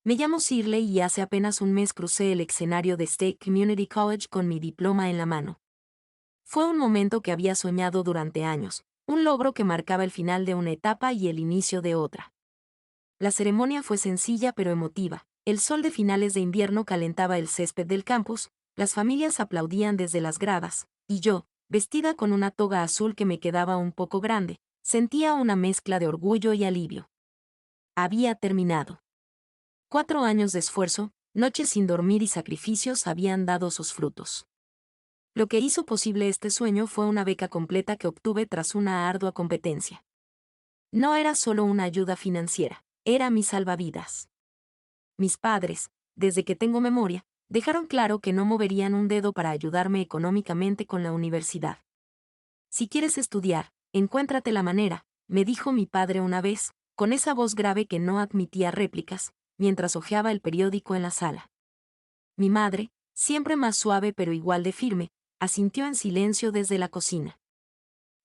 Me llamo Shirley y hace apenas un mes crucé el escenario de State Community College con mi diploma en la mano. Fue un momento que había soñado durante años, un logro que marcaba el final de una etapa y el inicio de otra. La ceremonia fue sencilla pero emotiva. El sol de finales de invierno calentaba el césped del campus, las familias aplaudían desde las gradas, y yo, vestida con una toga azul que me quedaba un poco grande, sentía una mezcla de orgullo y alivio. Había terminado. 4 años de esfuerzo, noches sin dormir y sacrificios habían dado sus frutos. Lo que hizo posible este sueño fue una beca completa que obtuve tras una ardua competencia. No era solo una ayuda financiera, era mi salvavidas. Mis padres, desde que tengo memoria, dejaron claro que no moverían un dedo para ayudarme económicamente con la universidad. Si quieres estudiar, encuéntrate la manera, me dijo mi padre una vez, con esa voz grave que no admitía réplicas, mientras hojeaba el periódico en la sala. Mi madre, siempre más suave pero igual de firme, asintió en silencio desde la cocina.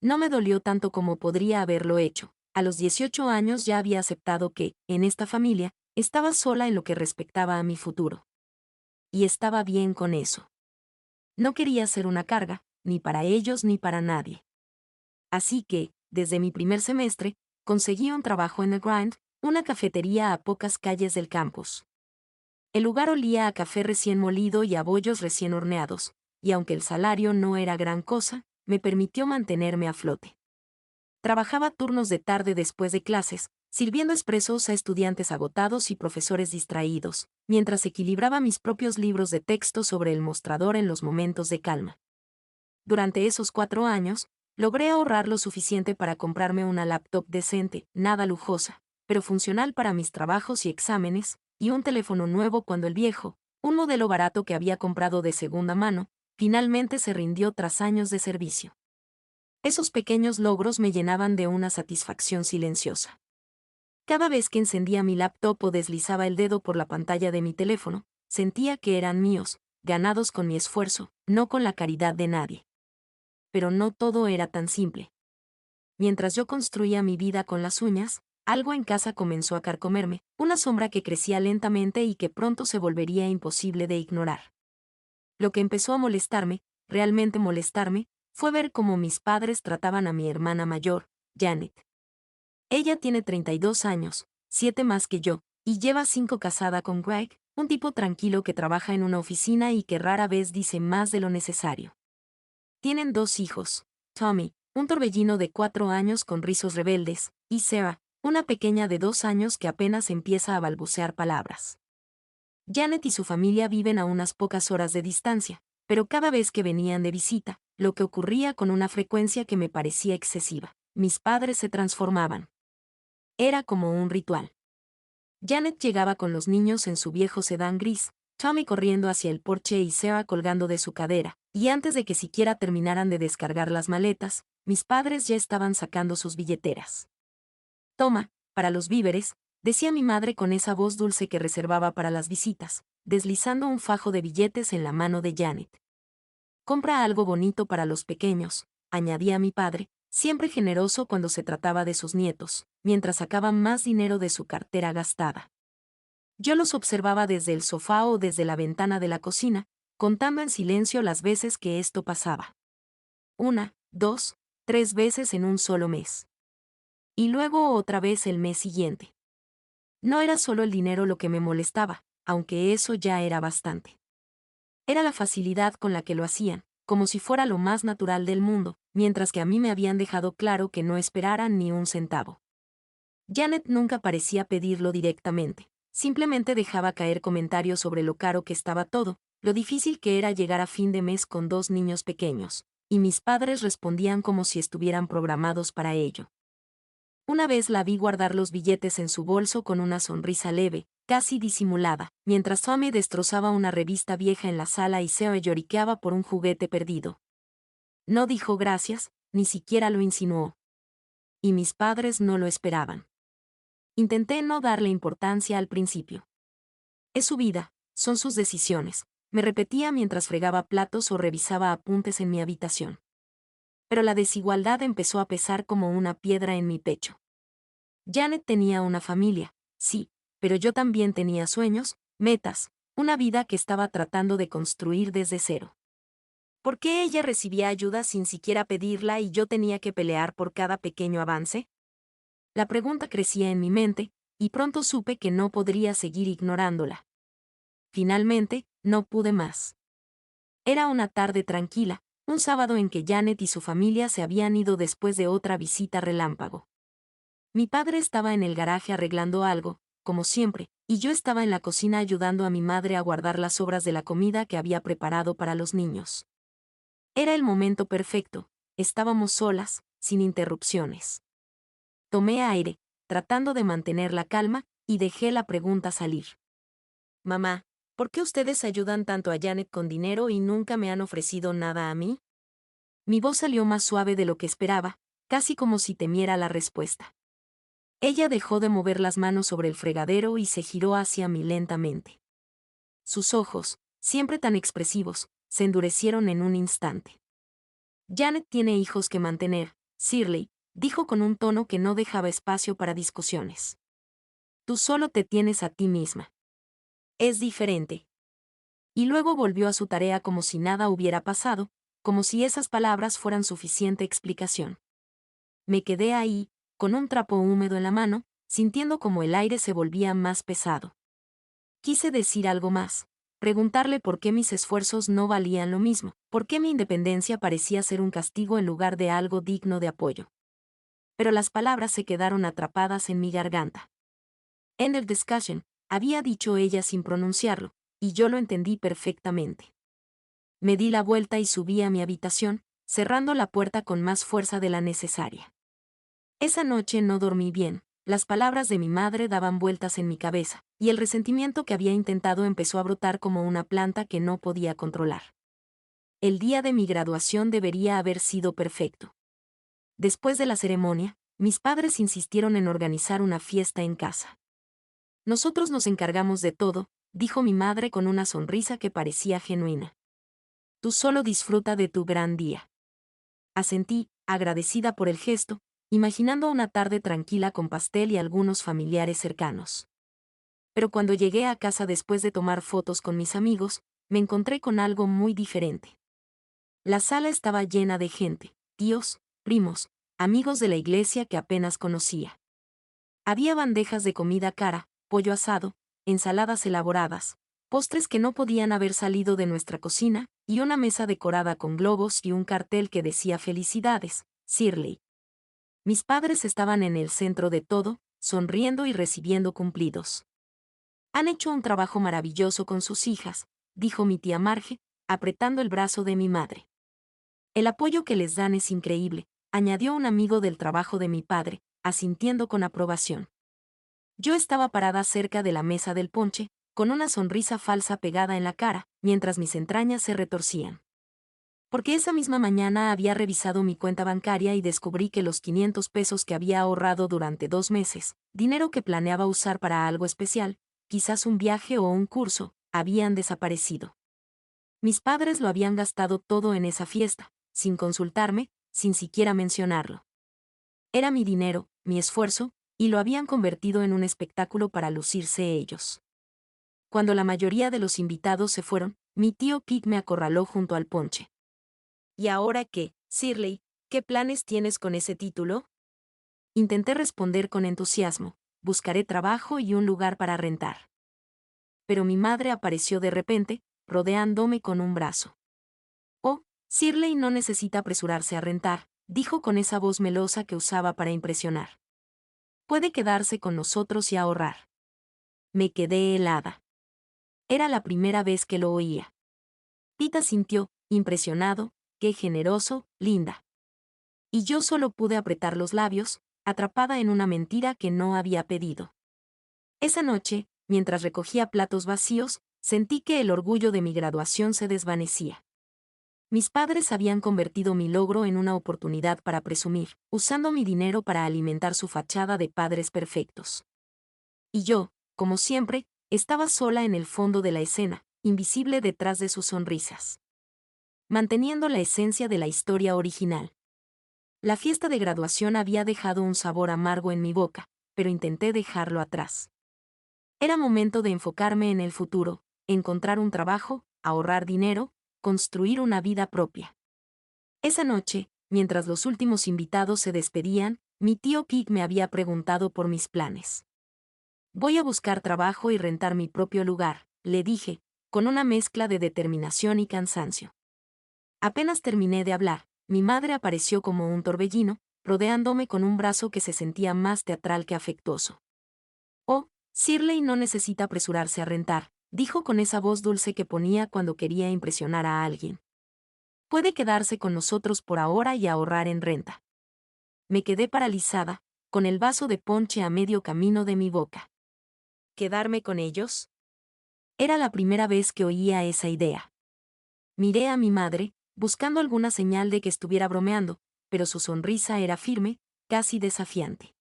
No me dolió tanto como podría haberlo hecho. A los 18 años ya había aceptado que, en esta familia, estaba sola en lo que respectaba a mi futuro. Y estaba bien con eso. No quería ser una carga, ni para ellos ni para nadie. Así que, desde mi primer semestre, conseguí un trabajo en The Grind, una cafetería a pocas calles del campus. El lugar olía a café recién molido y a bollos recién horneados, y aunque el salario no era gran cosa, me permitió mantenerme a flote. Trabajaba turnos de tarde después de clases, sirviendo expresos a estudiantes agotados y profesores distraídos, mientras equilibraba mis propios libros de texto sobre el mostrador en los momentos de calma. Durante esos 4 años, logré ahorrar lo suficiente para comprarme una laptop decente, nada lujosa, pero funcional para mis trabajos y exámenes, y un teléfono nuevo cuando el viejo, un modelo barato que había comprado de segunda mano, finalmente se rindió tras años de servicio. Esos pequeños logros me llenaban de una satisfacción silenciosa. Cada vez que encendía mi laptop o deslizaba el dedo por la pantalla de mi teléfono, sentía que eran míos, ganados con mi esfuerzo, no con la caridad de nadie. Pero no todo era tan simple. Mientras yo construía mi vida con las uñas, algo en casa comenzó a carcomerme, una sombra que crecía lentamente y que pronto se volvería imposible de ignorar. Lo que empezó a molestarme, realmente molestarme, fue ver cómo mis padres trataban a mi hermana mayor, Janet. Ella tiene 32 años, 7 más que yo, y lleva 5 casada con Greg, un tipo tranquilo que trabaja en una oficina y que rara vez dice más de lo necesario. Tienen 2 hijos, Tommy, un torbellino de 4 años con rizos rebeldes, y Sarah, una pequeña de 2 años que apenas empieza a balbucear palabras. Janet y su familia viven a unas pocas horas de distancia, pero cada vez que venían de visita, lo que ocurría con una frecuencia que me parecía excesiva, mis padres se transformaban. Era como un ritual. Janet llegaba con los niños en su viejo sedán gris, Tommy corriendo hacia el porche y Sarah colgando de su cadera, y antes de que siquiera terminaran de descargar las maletas, mis padres ya estaban sacando sus billeteras. Toma, para los víveres, decía mi madre con esa voz dulce que reservaba para las visitas, deslizando un fajo de billetes en la mano de Janet. Compra algo bonito para los pequeños, añadía mi padre, siempre generoso cuando se trataba de sus nietos, mientras sacaba más dinero de su cartera gastada. Yo los observaba desde el sofá o desde la ventana de la cocina, contando en silencio las veces que esto pasaba. 1, 2, 3 veces en un solo mes. Y luego otra vez el mes siguiente. No era solo el dinero lo que me molestaba, aunque eso ya era bastante. Era la facilidad con la que lo hacían, como si fuera lo más natural del mundo, mientras que a mí me habían dejado claro que no esperaran ni un centavo. Janet nunca parecía pedirlo directamente, simplemente dejaba caer comentarios sobre lo caro que estaba todo, lo difícil que era llegar a fin de mes con 2 niños pequeños, y mis padres respondían como si estuvieran programados para ello. Una vez la vi guardar los billetes en su bolso con una sonrisa leve, casi disimulada, mientras Tommy destrozaba una revista vieja en la sala y Sarah lloriqueaba por un juguete perdido. No dijo gracias, ni siquiera lo insinuó. Y mis padres no lo esperaban. Intenté no darle importancia al principio. Es su vida, son sus decisiones, me repetía mientras fregaba platos o revisaba apuntes en mi habitación. Pero la desigualdad empezó a pesar como una piedra en mi pecho. Janet tenía una familia, sí, pero yo también tenía sueños, metas, una vida que estaba tratando de construir desde cero. ¿Por qué ella recibía ayuda sin siquiera pedirla y yo tenía que pelear por cada pequeño avance? La pregunta crecía en mi mente, y pronto supe que no podría seguir ignorándola. Finalmente, no pude más. Era una tarde tranquila, un sábado en que Janet y su familia se habían ido después de otra visita relámpago. Mi padre estaba en el garaje arreglando algo, como siempre, y yo estaba en la cocina ayudando a mi madre a guardar las sobras de la comida que había preparado para los niños. Era el momento perfecto, estábamos solas, sin interrupciones. Tomé aire, tratando de mantener la calma, y dejé la pregunta salir. Mamá, ¿por qué ustedes ayudan tanto a Janet con dinero y nunca me han ofrecido nada a mí? Mi voz salió más suave de lo que esperaba, casi como si temiera la respuesta. Ella dejó de mover las manos sobre el fregadero y se giró hacia mí lentamente. Sus ojos, siempre tan expresivos, se endurecieron en un instante. Janet tiene hijos que mantener, Shirley, dijo con un tono que no dejaba espacio para discusiones. Tú solo te tienes a ti misma. Es diferente. Y luego volvió a su tarea como si nada hubiera pasado, como si esas palabras fueran suficiente explicación. Me quedé ahí, con un trapo húmedo en la mano, sintiendo como el aire se volvía más pesado. Quise decir algo más, preguntarle por qué mis esfuerzos no valían lo mismo, por qué mi independencia parecía ser un castigo en lugar de algo digno de apoyo. Pero las palabras se quedaron atrapadas en mi garganta. End of discussion, había dicho ella sin pronunciarlo, y yo lo entendí perfectamente. Me di la vuelta y subí a mi habitación, cerrando la puerta con más fuerza de la necesaria. Esa noche no dormí bien, las palabras de mi madre daban vueltas en mi cabeza, y el resentimiento que había intentado empezó a brotar como una planta que no podía controlar. El día de mi graduación debería haber sido perfecto. Después de la ceremonia, mis padres insistieron en organizar una fiesta en casa. Nosotros nos encargamos de todo, dijo mi madre con una sonrisa que parecía genuina. Tú solo disfruta de tu gran día. Asentí, agradecida por el gesto, imaginando una tarde tranquila con pastel y algunos familiares cercanos. Pero cuando llegué a casa después de tomar fotos con mis amigos, me encontré con algo muy diferente. La sala estaba llena de gente, tíos, primos, amigos de la iglesia que apenas conocía. Había bandejas de comida cara, pollo asado, ensaladas elaboradas, postres que no podían haber salido de nuestra cocina, y una mesa decorada con globos y un cartel que decía felicidades, Shirley. Mis padres estaban en el centro de todo, sonriendo y recibiendo cumplidos. Han hecho un trabajo maravilloso con sus hijas, dijo mi tía Marge, apretando el brazo de mi madre. El apoyo que les dan es increíble, añadió un amigo del trabajo de mi padre, asintiendo con aprobación. Yo estaba parada cerca de la mesa del ponche, con una sonrisa falsa pegada en la cara, mientras mis entrañas se retorcían. Porque esa misma mañana había revisado mi cuenta bancaria y descubrí que los 500 pesos que había ahorrado durante 2 meses, dinero que planeaba usar para algo especial, quizás un viaje o un curso, habían desaparecido. Mis padres lo habían gastado todo en esa fiesta, sin consultarme, sin siquiera mencionarlo. Era mi dinero, mi esfuerzo, y lo habían convertido en un espectáculo para lucirse ellos. Cuando la mayoría de los invitados se fueron, mi tío Pete me acorraló junto al ponche. ¿Y ahora qué, Shirley? ¿Qué planes tienes con ese título? Intenté responder con entusiasmo, buscaré trabajo y un lugar para rentar. Pero mi madre apareció de repente, rodeándome con un brazo. Oh, Shirley no necesita apresurarse a rentar, dijo con esa voz melosa que usaba para impresionar. Puede quedarse con nosotros y ahorrar. Me quedé helada. Era la primera vez que lo oía. Pita sintió, impresionado, qué generoso, linda. Y yo solo pude apretar los labios, atrapada en una mentira que no había pedido. Esa noche, mientras recogía platos vacíos, sentí que el orgullo de mi graduación se desvanecía. Mis padres habían convertido mi logro en una oportunidad para presumir, usando mi dinero para alimentar su fachada de padres perfectos. Y yo, como siempre, estaba sola en el fondo de la escena, invisible detrás de sus sonrisas. Manteniendo la esencia de la historia original. La fiesta de graduación había dejado un sabor amargo en mi boca, pero intenté dejarlo atrás. Era momento de enfocarme en el futuro, encontrar un trabajo, ahorrar dinero, construir una vida propia. Esa noche, mientras los últimos invitados se despedían, mi tío Pig me había preguntado por mis planes. Voy a buscar trabajo y rentar mi propio lugar, le dije, con una mezcla de determinación y cansancio. Apenas terminé de hablar, mi madre apareció como un torbellino, rodeándome con un brazo que se sentía más teatral que afectuoso. Oh, Shirley no necesita apresurarse a rentar, dijo con esa voz dulce que ponía cuando quería impresionar a alguien. Puede quedarse con nosotros por ahora y ahorrar en renta. Me quedé paralizada, con el vaso de ponche a medio camino de mi boca. ¿Quedarme con ellos? Era la primera vez que oía esa idea. Miré a mi madre, buscando alguna señal de que estuviera bromeando, pero su sonrisa era firme, casi desafiante.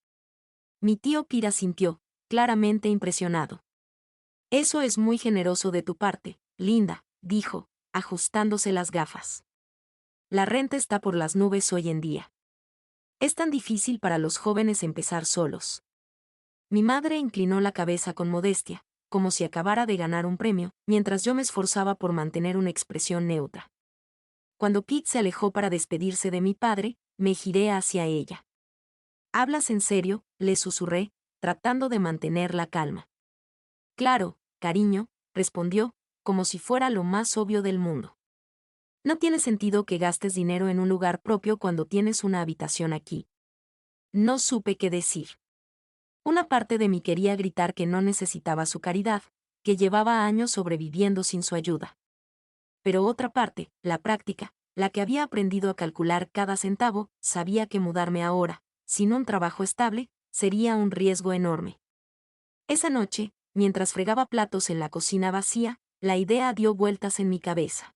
Mi tío Pira sintió, claramente impresionado. Eso es muy generoso de tu parte, Linda, dijo, ajustándose las gafas. La renta está por las nubes hoy en día. Es tan difícil para los jóvenes empezar solos. Mi madre inclinó la cabeza con modestia, como si acabara de ganar un premio, mientras yo me esforzaba por mantener una expresión neutra. Cuando Pete se alejó para despedirse de mi padre, me giré hacia ella. ¿Hablas en serio?, le susurré, tratando de mantener la calma. Claro, cariño, respondió, como si fuera lo más obvio del mundo. No tiene sentido que gastes dinero en un lugar propio cuando tienes una habitación aquí. No supe qué decir. Una parte de mí quería gritar que no necesitaba su caridad, que llevaba años sobreviviendo sin su ayuda. Pero otra parte, la práctica, la que había aprendido a calcular cada centavo, sabía que mudarme ahora, sin un trabajo estable, sería un riesgo enorme. Esa noche, mientras fregaba platos en la cocina vacía, la idea dio vueltas en mi cabeza.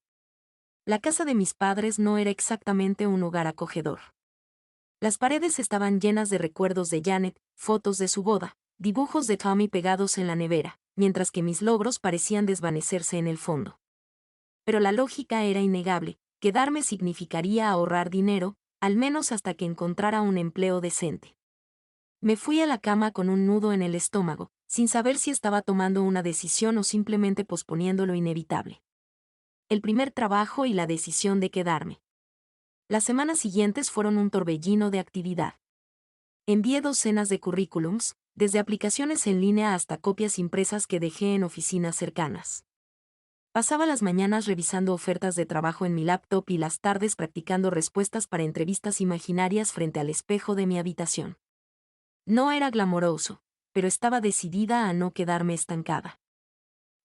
La casa de mis padres no era exactamente un hogar acogedor. Las paredes estaban llenas de recuerdos de Janet, fotos de su boda, dibujos de Tommy pegados en la nevera, mientras que mis logros parecían desvanecerse en el fondo. Pero la lógica era innegable, quedarme significaría ahorrar dinero, al menos hasta que encontrara un empleo decente. Me fui a la cama con un nudo en el estómago, sin saber si estaba tomando una decisión o simplemente posponiendo lo inevitable. El primer trabajo y la decisión de quedarme. Las semanas siguientes fueron un torbellino de actividad. Envié docenas de currículums, desde aplicaciones en línea hasta copias impresas que dejé en oficinas cercanas. Pasaba las mañanas revisando ofertas de trabajo en mi laptop y las tardes practicando respuestas para entrevistas imaginarias frente al espejo de mi habitación. No era glamoroso, pero estaba decidida a no quedarme estancada.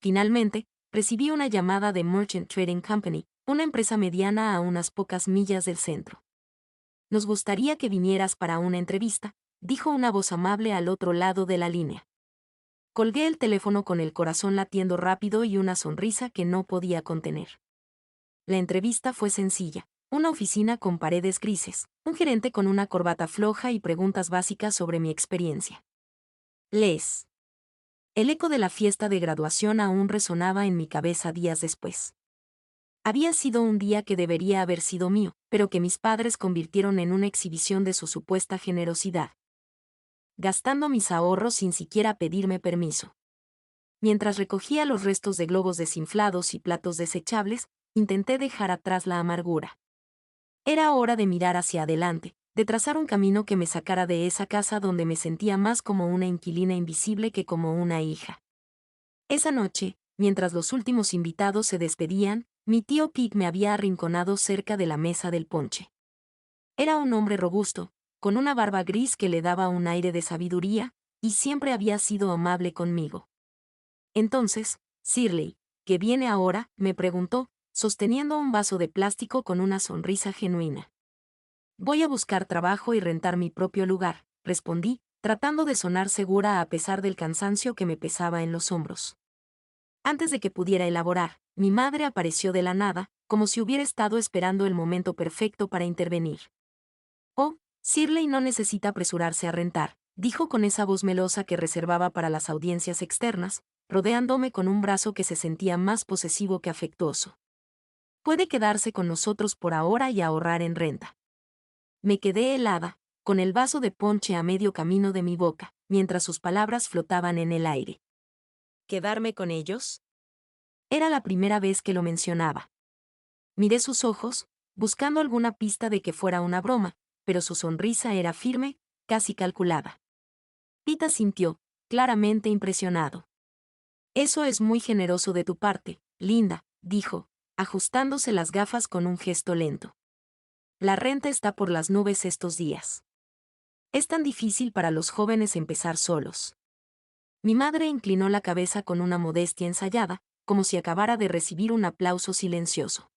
Finalmente, recibí una llamada de Merchant Trading Company, una empresa mediana a unas pocas millas del centro. Nos gustaría que vinieras para una entrevista, dijo una voz amable al otro lado de la línea. Colgué el teléfono con el corazón latiendo rápido y una sonrisa que no podía contener. La entrevista fue sencilla, una oficina con paredes grises, un gerente con una corbata floja y preguntas básicas sobre mi experiencia. Les. El eco de la fiesta de graduación aún resonaba en mi cabeza días después. Había sido un día que debería haber sido mío, pero que mis padres convirtieron en una exhibición de su supuesta generosidad. Gastando mis ahorros sin siquiera pedirme permiso. Mientras recogía los restos de globos desinflados y platos desechables, intenté dejar atrás la amargura. Era hora de mirar hacia adelante, de trazar un camino que me sacara de esa casa donde me sentía más como una inquilina invisible que como una hija. Esa noche, mientras los últimos invitados se despedían, mi tío Pig me había arrinconado cerca de la mesa del ponche. Era un hombre robusto, con una barba gris que le daba un aire de sabiduría, y siempre había sido amable conmigo. Entonces, Shirley, ¿qué viene ahora?, me preguntó, sosteniendo un vaso de plástico con una sonrisa genuina. Voy a buscar trabajo y rentar mi propio lugar, respondí, tratando de sonar segura a pesar del cansancio que me pesaba en los hombros. Antes de que pudiera elaborar, mi madre apareció de la nada, como si hubiera estado esperando el momento perfecto para intervenir. Oh, Shirley no necesita apresurarse a rentar, dijo con esa voz melosa que reservaba para las audiencias externas, rodeándome con un brazo que se sentía más posesivo que afectuoso. Puede quedarse con nosotros por ahora y ahorrar en renta. Me quedé helada, con el vaso de ponche a medio camino de mi boca, mientras sus palabras flotaban en el aire. ¿Quedarme con ellos? Era la primera vez que lo mencionaba. Miré sus ojos, buscando alguna pista de que fuera una broma, pero su sonrisa era firme, casi calculada. Pete sintió, claramente impresionado. Eso es muy generoso de tu parte, Linda, dijo, ajustándose las gafas con un gesto lento. La renta está por las nubes estos días. Es tan difícil para los jóvenes empezar solos. Mi madre inclinó la cabeza con una modestia ensayada, como si acabara de recibir un aplauso silencioso.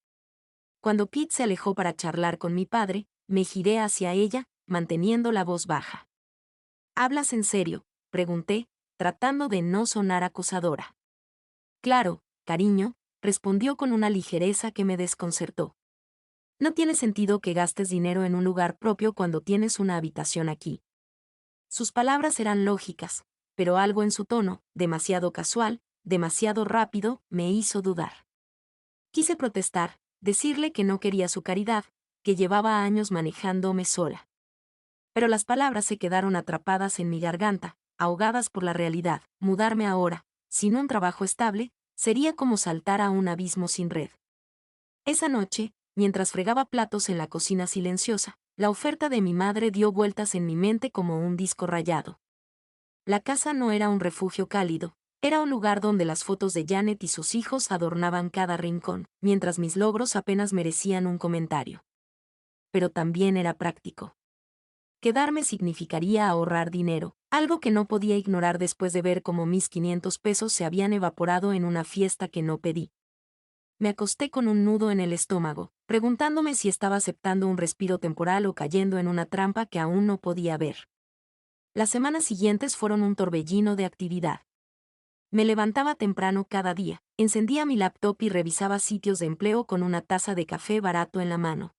Cuando Pete se alejó para charlar con mi padre, me giré hacia ella, manteniendo la voz baja. ¿Hablas en serio?, pregunté, tratando de no sonar acusadora. Claro, cariño, respondió con una ligereza que me desconcertó. No tiene sentido que gastes dinero en un lugar propio cuando tienes una habitación aquí. Sus palabras eran lógicas, pero algo en su tono, demasiado casual, demasiado rápido, me hizo dudar. Quise protestar, decirle que no quería su caridad, que llevaba años manejándome sola. Pero las palabras se quedaron atrapadas en mi garganta, ahogadas por la realidad. Mudarme ahora, sin un trabajo estable, sería como saltar a un abismo sin red. Esa noche, mientras fregaba platos en la cocina silenciosa, la oferta de mi madre dio vueltas en mi mente como un disco rayado. La casa no era un refugio cálido, era un lugar donde las fotos de Janet y sus hijos adornaban cada rincón, mientras mis logros apenas merecían un comentario. Pero también era práctico. Quedarme significaría ahorrar dinero, algo que no podía ignorar después de ver cómo mis 500 pesos se habían evaporado en una fiesta que no pedí. Me acosté con un nudo en el estómago, preguntándome si estaba aceptando un respiro temporal o cayendo en una trampa que aún no podía ver. Las semanas siguientes fueron un torbellino de actividad. Me levantaba temprano cada día, encendía mi laptop y revisaba sitios de empleo con una taza de café barato en la mano.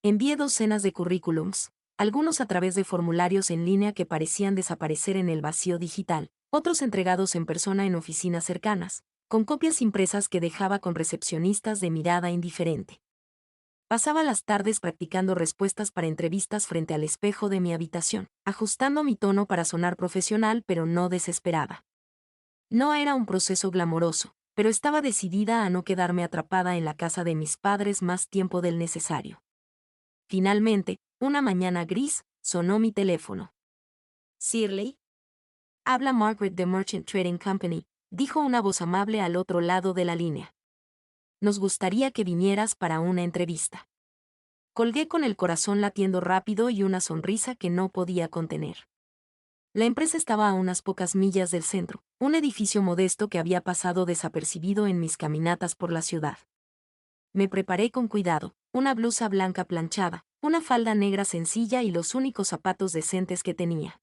Envié docenas de currículums, algunos a través de formularios en línea que parecían desaparecer en el vacío digital, otros entregados en persona en oficinas cercanas, con copias impresas que dejaba con recepcionistas de mirada indiferente. Pasaba las tardes practicando respuestas para entrevistas frente al espejo de mi habitación, ajustando mi tono para sonar profesional pero no desesperada. No era un proceso glamoroso, pero estaba decidida a no quedarme atrapada en la casa de mis padres más tiempo del necesario. Finalmente, una mañana gris, sonó mi teléfono. ¿Shirley? Habla Margaret de Merchant Trading Company, dijo una voz amable al otro lado de la línea. Nos gustaría que vinieras para una entrevista. Colgué con el corazón latiendo rápido y una sonrisa que no podía contener. La empresa estaba a unas pocas millas del centro, un edificio modesto que había pasado desapercibido en mis caminatas por la ciudad. Me preparé con cuidado, una blusa blanca planchada, una falda negra sencilla y los únicos zapatos decentes que tenía.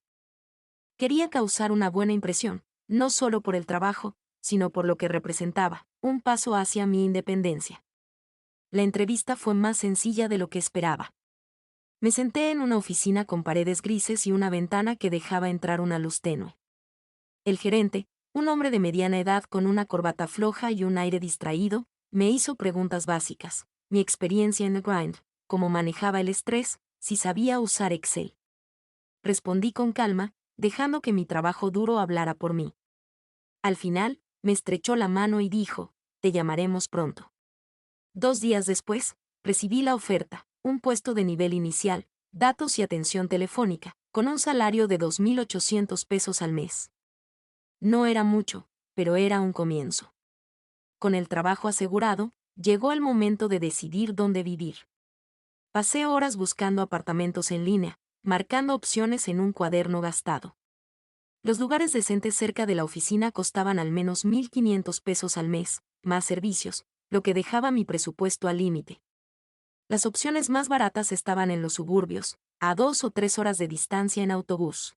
Quería causar una buena impresión, no solo por el trabajo, sino por lo que representaba, un paso hacia mi independencia. La entrevista fue más sencilla de lo que esperaba. Me senté en una oficina con paredes grises y una ventana que dejaba entrar una luz tenue. El gerente, un hombre de mediana edad con una corbata floja y un aire distraído, me hizo preguntas básicas, mi experiencia en el grind, cómo manejaba el estrés, si sabía usar Excel. Respondí con calma, dejando que mi trabajo duro hablara por mí. Al final, me estrechó la mano y dijo, te llamaremos pronto. 2 días después, recibí la oferta, un puesto de nivel inicial, datos y atención telefónica, con un salario de 2.800 pesos al mes. No era mucho, pero era un comienzo. Con el trabajo asegurado, llegó el momento de decidir dónde vivir. Pasé horas buscando apartamentos en línea, marcando opciones en un cuaderno gastado. Los lugares decentes cerca de la oficina costaban al menos 1.500 pesos al mes, más servicios, lo que dejaba mi presupuesto al límite. Las opciones más baratas estaban en los suburbios, a 2 o 3 horas de distancia en autobús.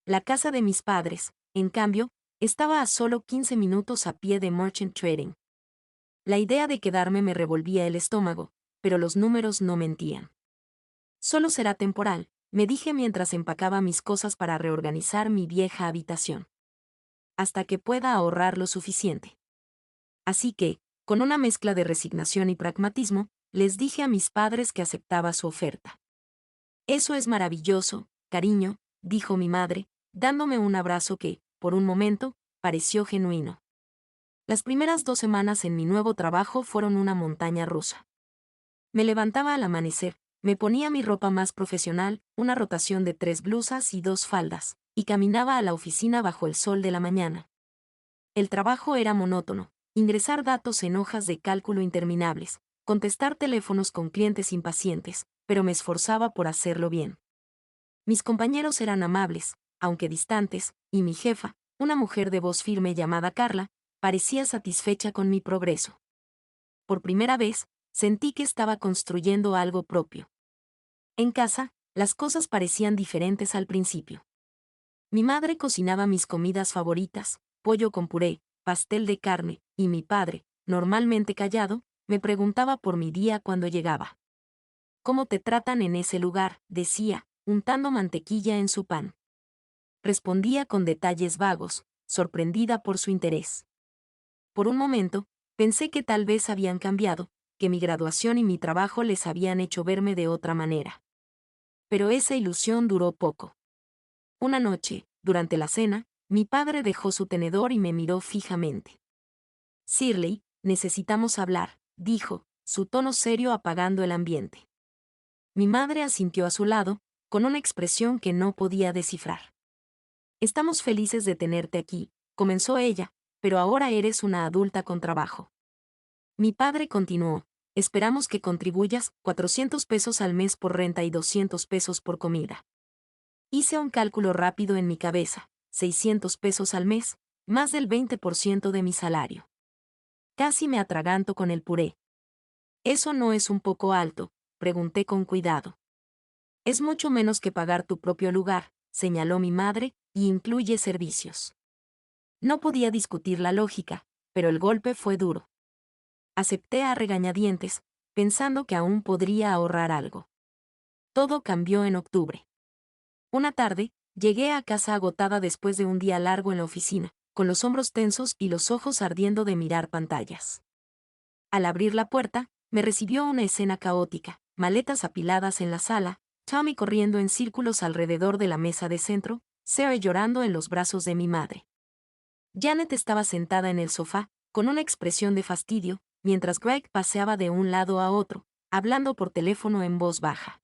La casa de mis padres, en cambio, estaba a solo 15 minutos a pie de Merchant Trading. La idea de quedarme me revolvía el estómago, pero los números no mentían. Solo será temporal, me dije mientras empacaba mis cosas para reorganizar mi vieja habitación. Hasta que pueda ahorrar lo suficiente. Así que, con una mezcla de resignación y pragmatismo, les dije a mis padres que aceptaba su oferta. Eso es maravilloso, cariño, dijo mi madre, dándome un abrazo que, por un momento, pareció genuino. Las primeras 2 semanas en mi nuevo trabajo fueron una montaña rusa. Me levantaba al amanecer, me ponía mi ropa más profesional, una rotación de 3 blusas y 2 faldas, y caminaba a la oficina bajo el sol de la mañana. El trabajo era monótono: ingresar datos en hojas de cálculo interminables, contestar teléfonos con clientes impacientes, pero me esforzaba por hacerlo bien. Mis compañeros eran amables, aunque distantes, y mi jefa, una mujer de voz firme llamada Carla, parecía satisfecha con mi progreso. Por primera vez, sentí que estaba construyendo algo propio. En casa, las cosas parecían diferentes al principio. Mi madre cocinaba mis comidas favoritas: pollo con puré, pastel de carne, y mi padre, normalmente callado, me preguntaba por mi día cuando llegaba. «¿Cómo te tratan en ese lugar?», decía, untando mantequilla en su pan. Respondía con detalles vagos, sorprendida por su interés. Por un momento, pensé que tal vez habían cambiado, que mi graduación y mi trabajo les habían hecho verme de otra manera. Pero esa ilusión duró poco. Una noche, durante la cena, mi padre dejó su tenedor y me miró fijamente. «Shirley, necesitamos hablar», dijo, su tono serio apagando el ambiente. Mi madre asintió a su lado, con una expresión que no podía descifrar. «Estamos felices de tenerte aquí», comenzó ella, «pero ahora eres una adulta con trabajo». Mi padre continuó: «Esperamos que contribuyas 400 pesos al mes por renta y 200 pesos por comida». Hice un cálculo rápido en mi cabeza: 600 pesos al mes, más del 20% de mi salario. Casi me atraganto con el puré. «¿Eso no es un poco alto?», pregunté con cuidado. «Es mucho menos que pagar tu propio lugar», señaló mi madre, «y incluye servicios». No podía discutir la lógica, pero el golpe fue duro. Acepté a regañadientes, pensando que aún podría ahorrar algo. Todo cambió en octubre. Una tarde, llegué a casa agotada después de un día largo en la oficina, con los hombros tensos y los ojos ardiendo de mirar pantallas. Al abrir la puerta, me recibió una escena caótica: maletas apiladas en la sala, Tommy corriendo en círculos alrededor de la mesa de centro, Sarah llorando en los brazos de mi madre. Janet estaba sentada en el sofá, con una expresión de fastidio, mientras Greg paseaba de un lado a otro, hablando por teléfono en voz baja.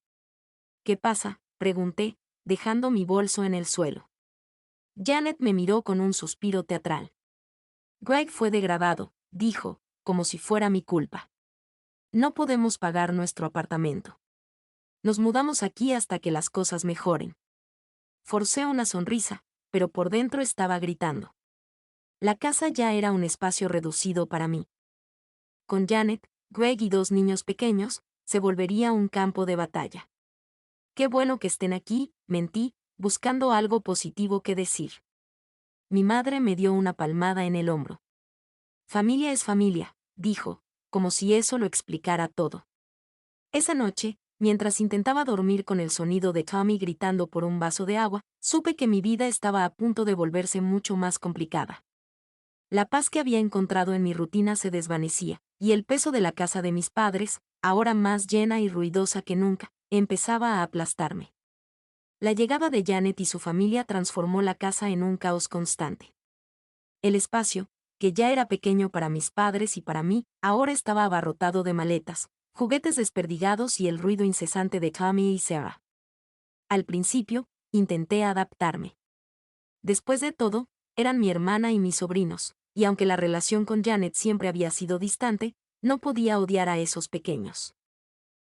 «¿Qué pasa?», pregunté, dejando mi bolso en el suelo. Janet me miró con un suspiro teatral. «Greg fue degradado», dijo, como si fuera mi culpa. «No podemos pagar nuestro apartamento. Nos mudamos aquí hasta que las cosas mejoren». Forcé una sonrisa, pero por dentro estaba gritando. La casa ya era un espacio reducido para mí. Con Janet, Greg y 2 niños pequeños, se volvería un campo de batalla. «Qué bueno que estén aquí», mentí, buscando algo positivo que decir. Mi madre me dio una palmada en el hombro. «Familia es familia», dijo, como si eso lo explicara todo. Esa noche, mientras intentaba dormir con el sonido de Tommy gritando por un vaso de agua, supe que mi vida estaba a punto de volverse mucho más complicada. La paz que había encontrado en mi rutina se desvanecía, y el peso de la casa de mis padres, ahora más llena y ruidosa que nunca, empezaba a aplastarme. La llegada de Janet y su familia transformó la casa en un caos constante. El espacio, que ya era pequeño para mis padres y para mí, ahora estaba abarrotado de maletas, juguetes desperdigados y el ruido incesante de Tommy y Sarah. Al principio, intenté adaptarme. Después de todo, eran mi hermana y mis sobrinos, y aunque la relación con Janet siempre había sido distante, no podía odiar a esos pequeños.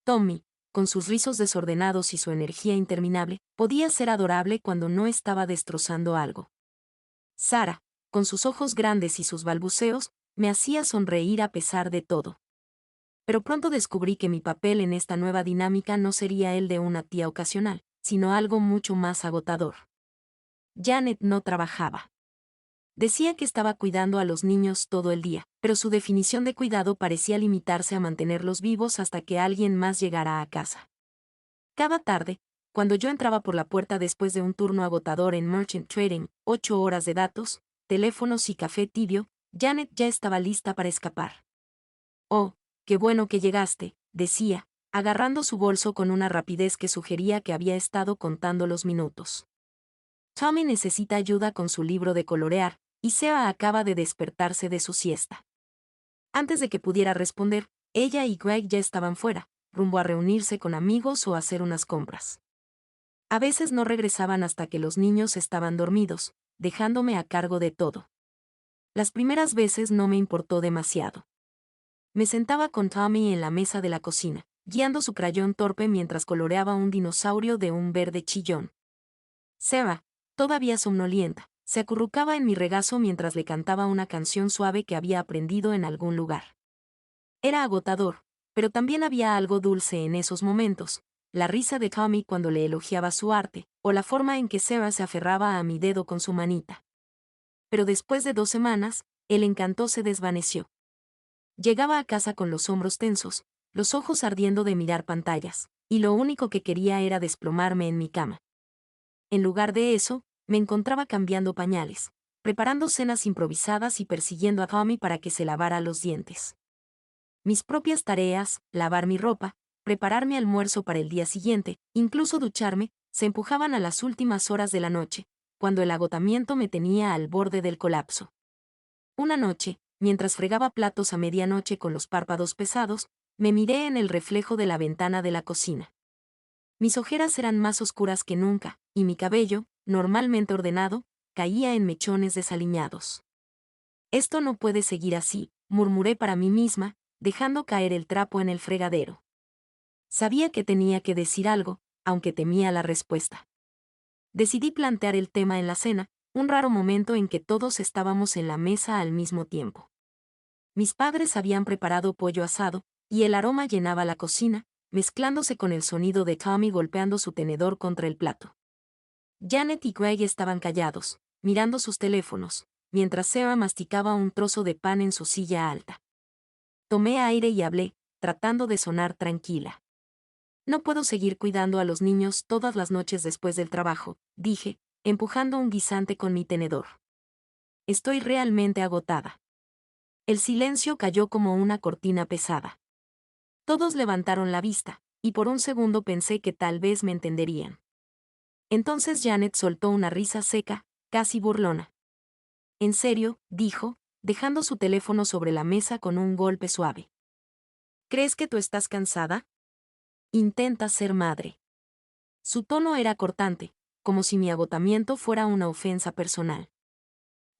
Tommy, con sus rizos desordenados y su energía interminable, podía ser adorable cuando no estaba destrozando algo. Sarah, con sus ojos grandes y sus balbuceos, me hacía sonreír a pesar de todo. Pero pronto descubrí que mi papel en esta nueva dinámica no sería el de una tía ocasional, sino algo mucho más agotador. Janet no trabajaba. Decía que estaba cuidando a los niños todo el día, pero su definición de cuidado parecía limitarse a mantenerlos vivos hasta que alguien más llegara a casa. Cada tarde, cuando yo entraba por la puerta después de un turno agotador en Merchant Trading, 8 horas de datos, teléfonos y café tibio, Janet ya estaba lista para escapar. «Oh, qué bueno que llegaste», decía, agarrando su bolso con una rapidez que sugería que había estado contando los minutos. «Tommy necesita ayuda con su libro de colorear, y Seba acaba de despertarse de su siesta. Antes de que pudiera responder, ella y Greg ya estaban fuera, rumbo a reunirse con amigos o hacer unas compras. A veces no regresaban hasta que los niños estaban dormidos, dejándome a cargo de todo. Las primeras veces no me importó demasiado. Me sentaba con Tommy en la mesa de la cocina, guiando su crayón torpe mientras coloreaba un dinosaurio de un verde chillón. Seba, todavía somnolienta, se acurrucaba en mi regazo mientras le cantaba una canción suave que había aprendido en algún lugar. Era agotador, pero también había algo dulce en esos momentos, la risa de Tommy cuando le elogiaba su arte, o la forma en que Seba se aferraba a mi dedo con su manita. Pero después de 2 semanas, el encanto se desvaneció. Llegaba a casa con los hombros tensos, los ojos ardiendo de mirar pantallas, y lo único que quería era desplomarme en mi cama. En lugar de eso, me encontraba cambiando pañales, preparando cenas improvisadas y persiguiendo a Tommy para que se lavara los dientes. Mis propias tareas, lavar mi ropa, preparar mi almuerzo para el día siguiente, incluso ducharme, se empujaban a las últimas horas de la noche, cuando el agotamiento me tenía al borde del colapso. Una noche, mientras fregaba platos a medianoche con los párpados pesados, me miré en el reflejo de la ventana de la cocina. Mis ojeras eran más oscuras que nunca, y mi cabello, normalmente ordenado, caía en mechones desaliñados. Esto no puede seguir así, murmuré para mí misma, dejando caer el trapo en el fregadero. Sabía que tenía que decir algo, aunque temía la respuesta. Decidí plantear el tema en la cena, un raro momento en que todos estábamos en la mesa al mismo tiempo. Mis padres habían preparado pollo asado, y el aroma llenaba la cocina, mezclándose con el sonido de Tommy golpeando su tenedor contra el plato. Janet y Greg estaban callados, mirando sus teléfonos, mientras Seba masticaba un trozo de pan en su silla alta. Tomé aire y hablé, tratando de sonar tranquila. No puedo seguir cuidando a los niños todas las noches después del trabajo, dije, empujando un guisante con mi tenedor. Estoy realmente agotada. El silencio cayó como una cortina pesada. Todos levantaron la vista, y por un segundo pensé que tal vez me entenderían. Entonces Janet soltó una risa seca, casi burlona. En serio, dijo, dejando su teléfono sobre la mesa con un golpe suave. ¿Crees que tú estás cansada? Intenta ser madre. Su tono era cortante, como si mi agotamiento fuera una ofensa personal.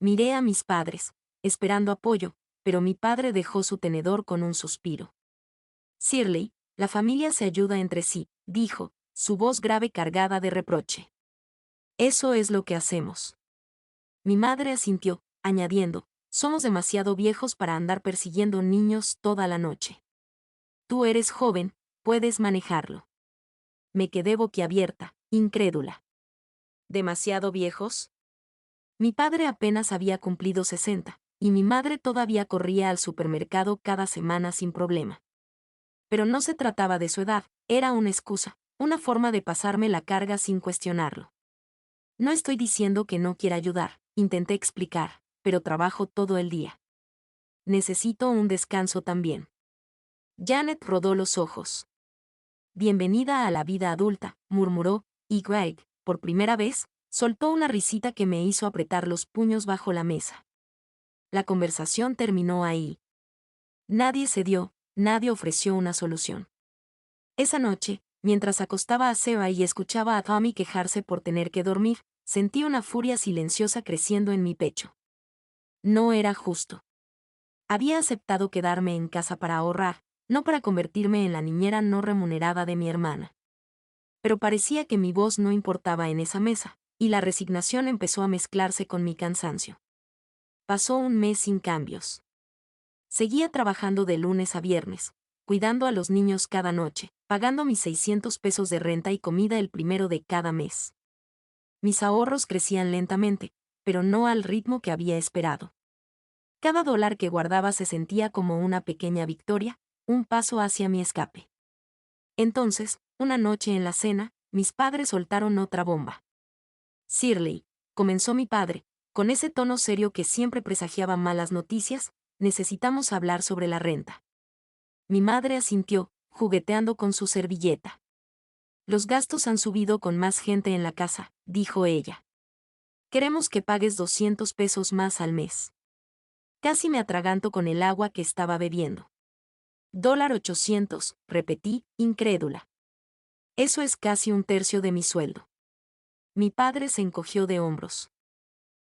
Miré a mis padres, esperando apoyo, pero mi padre dejó su tenedor con un suspiro. Shirley, la familia se ayuda entre sí, dijo, su voz grave cargada de reproche. Eso es lo que hacemos. Mi madre asintió, añadiendo, somos demasiado viejos para andar persiguiendo niños toda la noche. Tú eres joven, puedes manejarlo. Me quedé boquiabierta, incrédula. ¿Demasiado viejos? Mi padre apenas había cumplido 60, y mi madre todavía corría al supermercado cada semana sin problema. Pero no se trataba de su edad, era una excusa, una forma de pasarme la carga sin cuestionarlo. No estoy diciendo que no quiera ayudar, intenté explicar, pero trabajo todo el día. Necesito un descanso también. Janet rodó los ojos. Bienvenida a la vida adulta, murmuró, y Greg, por primera vez, soltó una risita que me hizo apretar los puños bajo la mesa. La conversación terminó ahí. Nadie cedió, nadie ofreció una solución. Esa noche, mientras acostaba a Seba y escuchaba a Tommy quejarse por tener que dormir, sentí una furia silenciosa creciendo en mi pecho. No era justo. Había aceptado quedarme en casa para ahorrar, no para convertirme en la niñera no remunerada de mi hermana. Pero parecía que mi voz no importaba en esa mesa, y la resignación empezó a mezclarse con mi cansancio. Pasó un mes sin cambios. Seguía trabajando de lunes a viernes, cuidando a los niños cada noche, pagando mis 600 pesos de renta y comida el primero de cada mes. Mis ahorros crecían lentamente, pero no al ritmo que había esperado. Cada dólar que guardaba se sentía como una pequeña victoria, un paso hacia mi escape. Entonces, una noche en la cena, mis padres soltaron otra bomba. Shirley, comenzó mi padre, con ese tono serio que siempre presagiaba malas noticias, necesitamos hablar sobre la renta. Mi madre asintió, jugueteando con su servilleta. Los gastos han subido con más gente en la casa, dijo ella. Queremos que pagues 200 pesos más al mes. Casi me atraganto con el agua que estaba bebiendo. $800, repetí, incrédula. Eso es casi un tercio de mi sueldo. Mi padre se encogió de hombros.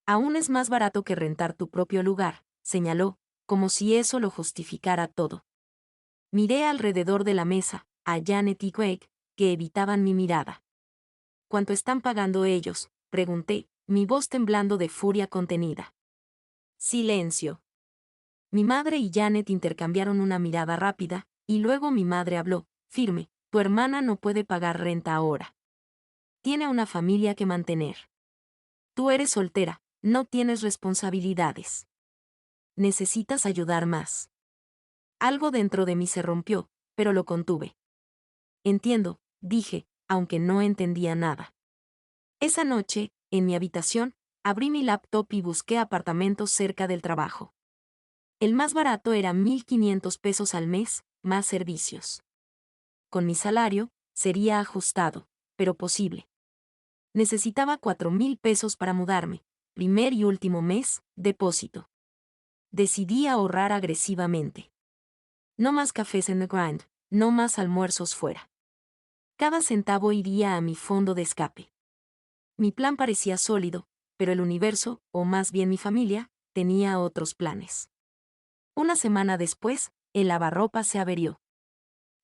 Aún es más barato que rentar tu propio lugar, señaló, como si eso lo justificara todo. Miré alrededor de la mesa, a Janet y Greg, que evitaban mi mirada. ¿Cuánto están pagando ellos?, pregunté, mi voz temblando de furia contenida. Silencio. Mi madre y Janet intercambiaron una mirada rápida, y luego mi madre habló, firme, tu hermana no puede pagar renta ahora. Tiene una familia que mantener. Tú eres soltera, no tienes responsabilidades. Necesitas ayudar más. Algo dentro de mí se rompió, pero lo contuve. Entiendo, dije, aunque no entendía nada. Esa noche, en mi habitación, abrí mi laptop y busqué apartamentos cerca del trabajo. El más barato era 1,500 pesos al mes, más servicios. Con mi salario, sería ajustado, pero posible. Necesitaba 4,000 pesos para mudarme, primer y último mes, depósito. Decidí ahorrar agresivamente. No más cafés en The Grind, no más almuerzos fuera. Cada centavo iría a mi fondo de escape. Mi plan parecía sólido, pero el universo, o más bien mi familia, tenía otros planes. Una semana después, el lavarropas se averió.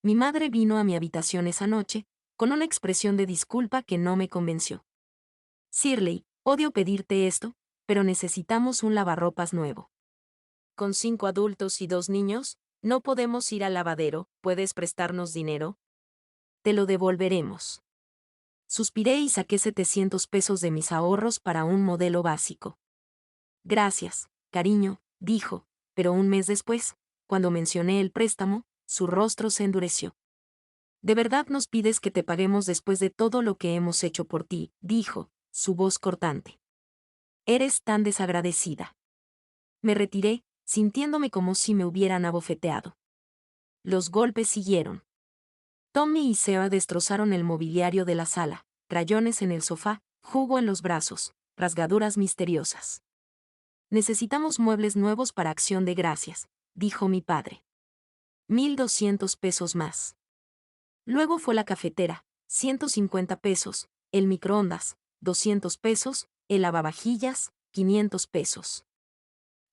Mi madre vino a mi habitación esa noche, con una expresión de disculpa que no me convenció. Shirley, odio pedirte esto, pero necesitamos un lavarropas nuevo. Con 5 adultos y 2 niños, no podemos ir al lavadero, ¿puedes prestarnos dinero? Te lo devolveremos. Suspiré y saqué 700 pesos de mis ahorros para un modelo básico. Gracias, cariño, dijo, pero un mes después, cuando mencioné el préstamo, su rostro se endureció. ¿De verdad nos pides que te paguemos después de todo lo que hemos hecho por ti?, dijo, su voz cortante. Eres tan desagradecida. Me retiré, sintiéndome como si me hubieran abofeteado. Los golpes siguieron. Tommy y Sarah destrozaron el mobiliario de la sala, crayones en el sofá, jugo en los brazos, rasgaduras misteriosas. Necesitamos muebles nuevos para Acción de Gracias, dijo mi padre. 1,200 pesos más. Luego fue la cafetera, 150 pesos, el microondas, 200 pesos, el lavavajillas, 500 pesos.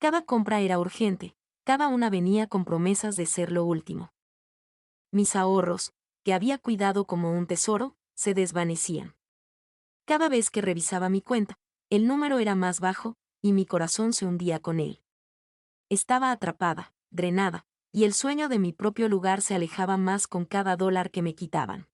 Cada compra era urgente, cada una venía con promesas de ser lo último. Mis ahorros, que había cuidado como un tesoro, se desvanecían. Cada vez que revisaba mi cuenta, el número era más bajo, y mi corazón se hundía con él. Estaba atrapada, drenada, y el sueño de mi propio lugar se alejaba más con cada dólar que me quitaban.